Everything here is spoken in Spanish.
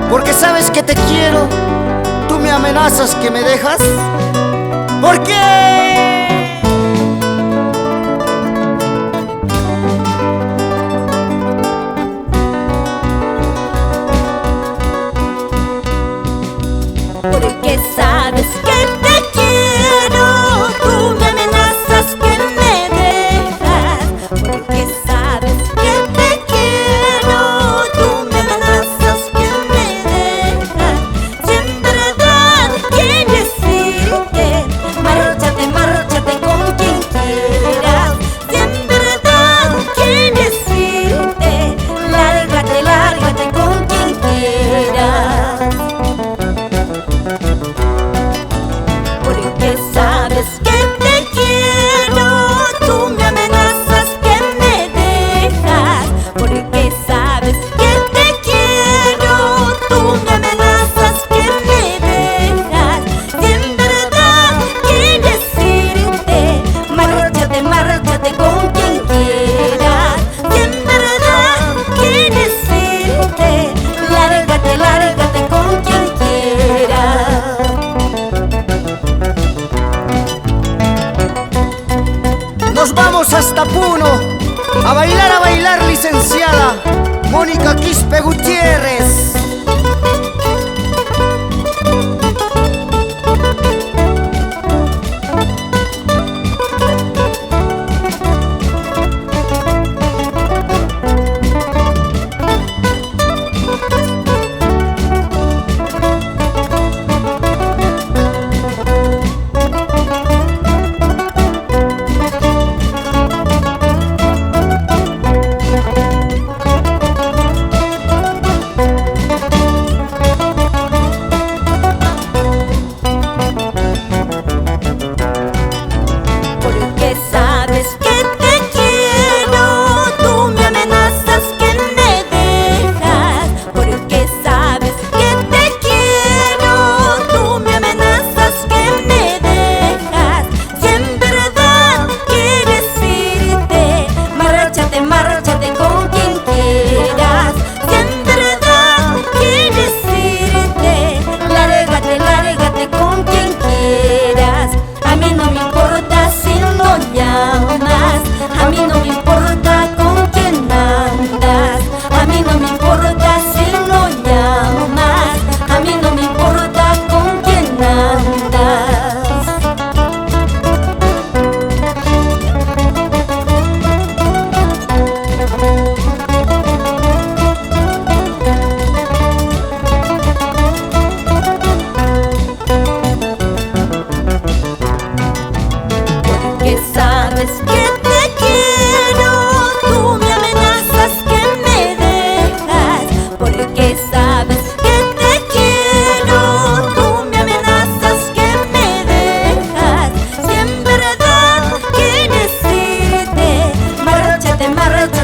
Porque sabes que te quiero. Tú me amenazas que me dejas. ¿Por qué? Porque sabes que te quiero, tú me amenazas que me dejas. Porque sabes que te quiero, tú me amenazas que me dejas. Si en verdad quieres irte, márchate, márchate con quien quieras. Si en verdad quieres irte, lárgate, lárgate con quien quieras. Porque sabes que te quiero, tú me amenazas que me dejas. Porque sabes que te quiero, tú me amenazas que me dejas. Si en verdad quieres irte, márchate, márchate con quien quieras. Si en verdad quieres irte, lárgate, lárgate con quien quieras. Nos vamos hasta Puno a bailar, licenciada Mónica Quispe Gutiérrez. Porque sabes que te quiero, tú me amenazas que me dejas. Porque sabes que te quiero, tú me amenazas que me dejas. Si en verdad quieres irte, márchate, márchate con quien quieras. Si en verdad quieres irte, lárgate, lárgate con quien quieras. A mí no me importa si no llamas, a mí no me importa con quién andas. A mí no me importa si no llamas, a mí no me importa con quién andas. Porque sabes que te quiero, tú me amenazas que me dejas. Porque sabes que te quiero, tú me amenazas que me dejas. Si en verdad quieres irte, márchate, márchate